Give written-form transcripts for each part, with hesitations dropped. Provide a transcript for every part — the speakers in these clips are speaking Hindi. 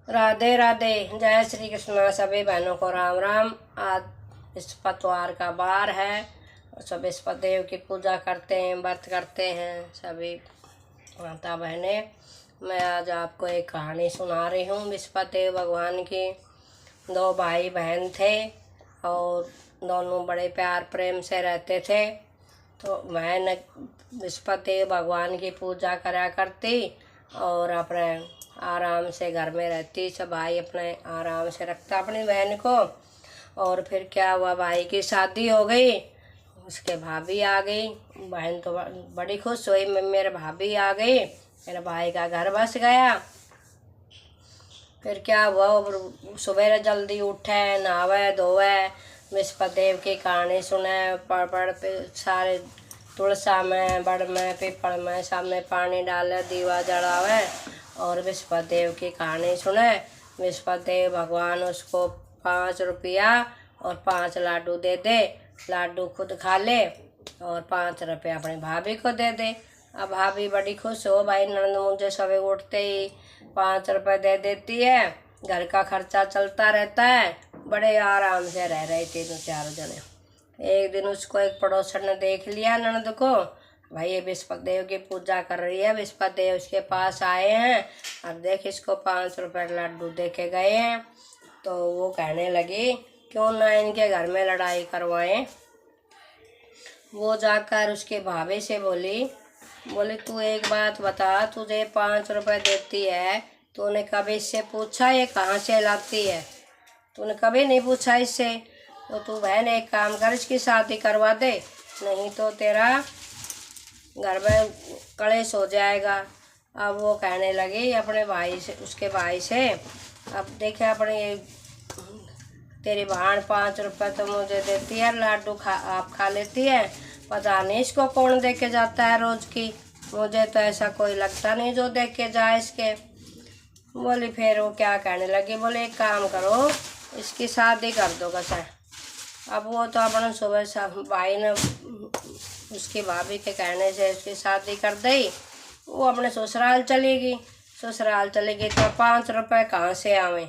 राधे राधे। जय श्री कृष्णा। सभी बहनों को राम राम। आज बृहस्पतिवार का वार है। सब बृहस्पति देव की पूजा करते हैं, व्रत करते हैं सभी माता बहनें। मैं आज आपको एक कहानी सुना रही हूँ बृहस्पति देव भगवान की। दो भाई बहन थे और दोनों बड़े प्यार प्रेम से रहते थे। तो बहन बृहस्पति देव भगवान की पूजा करा करती और अपने आराम से घर में रहती। सब भाई अपने आराम से रखता अपनी बहन को। और फिर क्या हुआ, भाई की शादी हो गई, उसके भाभी आ गई। बहन तो बड़ी खुश हुई, मेरे भाभी आ गई, मेरे भाई का घर बस गया। फिर क्या हुआ, सुबह जल्दी उठे, नहावे धोवे, बृहस्पति देव की कहानी सुने, पढ़ सारे तुलसा में, बड़ में, पीपल में सब में पानी डाले, दीवा जलावे और बृहस्पति देव की कहानी सुने। बृहस्पति देव भगवान उसको 5 रुपया और 5 लाडू दे दे। लाडू खुद खा ले और 5 रुपया अपनी भाभी को दे दे। अब भाभी बड़ी खुश हो, भाई नंद मुझे सवेरे उठते ही 5 रुपये दे देती है, घर का खर्चा चलता रहता है। बड़े आराम से रह रहे तीनों चारों जने। एक दिन उसको एक पड़ोसन ने देख लिया ननद को, भाई ये बृहस्पति देव की पूजा कर रही है, बृहस्पति देव उसके पास आए हैं, अब देख इसको 5 रुपये लड्डू दे के गए हैं। तो वो कहने लगी क्यों ना इनके घर में लड़ाई करवाएं। वो जाकर उसके भाभी से बोली तू एक बात बता, तुझे 5 रुपये देती है, तूने कभी इससे पूछा ये कहाँ से लाती है? तूने कभी नहीं पूछा इससे। तो तू बहन एक काम कर, इसकी शादी करवा दे, नहीं तो तेरा घर में कलेश हो जाएगा। अब वो कहने लगी अपने भाई से, उसके भाई से, अब देखे अपने तेरी बहन 5 रुपये तो मुझे देती है, लाडू आप खा लेती है, पता नहीं इसको कौन दे के जाता है रोज की, मुझे तो ऐसा कोई लगता नहीं जो दे के जाए इसके। बोली फिर वो क्या कहने लगी, बोले एक काम करो, इसकी शादी कर दो कैसे। अब वो तो अपने सुबह से भाई ने उसकी भाभी के कहने से उसकी शादी कर दी। वो अपने ससुराल चलेगी तो 5 रुपये कहाँ से आवे।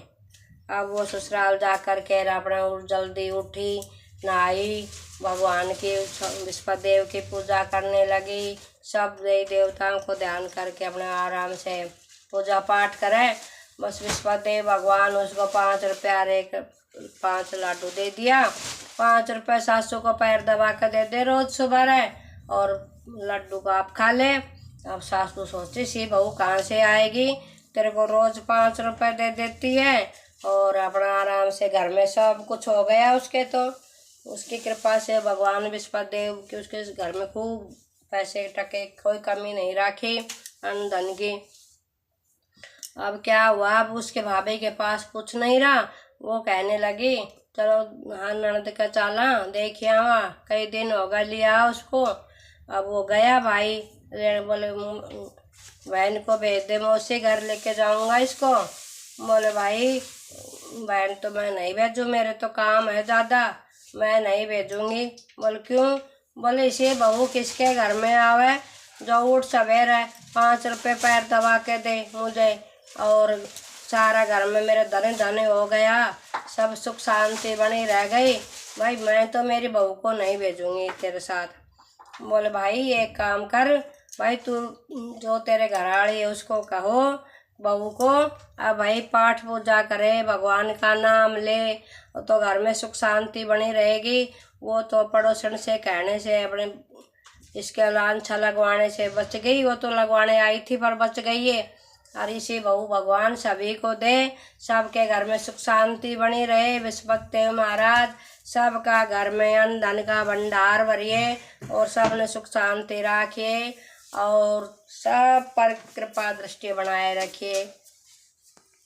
अब वो ससुराल जाकर के अपने जल्दी उठी, नहाई, भगवान की बृहस्पति देव की पूजा करने लगी। सब देवी देवताओं को ध्यान करके अपने आराम से पूजा पाठ करे। बस बृहस्पति देव भगवान उसको 5 रुपया 5 लाडू दे दिया। 5 रुपये सासू को पैर दबा कर दे दे रोज सुबह रहे और लड्डू को आप खा ले। अब सासू सोची सी बहू कहाँ से आएगी, तेरे को रोज 5 रुपये दे देती है और अपना आराम से घर में सब कुछ हो गया उसके। तो उसकी कृपा से भगवान बृहस्पति देव की उसके घर में खूब पैसे टके, कोई कमी नहीं रखी अन्न धन की। अब क्या हुआ, अब उसके भाभी के पास कुछ नहीं रहा। वो कहने लगी चलो हाँ ननद का चाला देखिए आवा, कई दिन हो गए लिया उसको। अब वो गया भाई, बोले बहन को भेज दे, मैं उसी घर लेके जाऊंगा इसको। बोले भाई बहन तो मैं नहीं भेजूँ, मेरे तो काम है ज़्यादा, मैं नहीं भेजूंगी। बोले क्यों? बोले इसे बहू किसके घर में आवे जो उठ सवेरे 5 रुपये पैर दबा के दे मुझे और सारा घर में मेरे धने धने हो गया, सब सुख शांति बनी रह गई। भाई मैं तो मेरी बहू को नहीं भेजूंगी तेरे साथ। बोले भाई एक काम कर, भाई तू जो तेरे घरवाली है उसको कहो बहू को अब भाई पाठ पूजा करे, भगवान का नाम ले, तो घर में सुख शांति बनी रहेगी। वो तो पड़ोसन से कहने से अपने इसके लांछा लगवाने से बच गई, वो तो लगवाने आई थी पर बच गई है। और इसी बहू भगवान सभी को दे, सबके घर में सुख शांति बनी रहे। बृहस्पति देव महाराज सबका घर में अन्न धन का भंडार भरिए और सब ने सुख शांति रखिए और सब पर कृपा दृष्टि बनाए रखिए।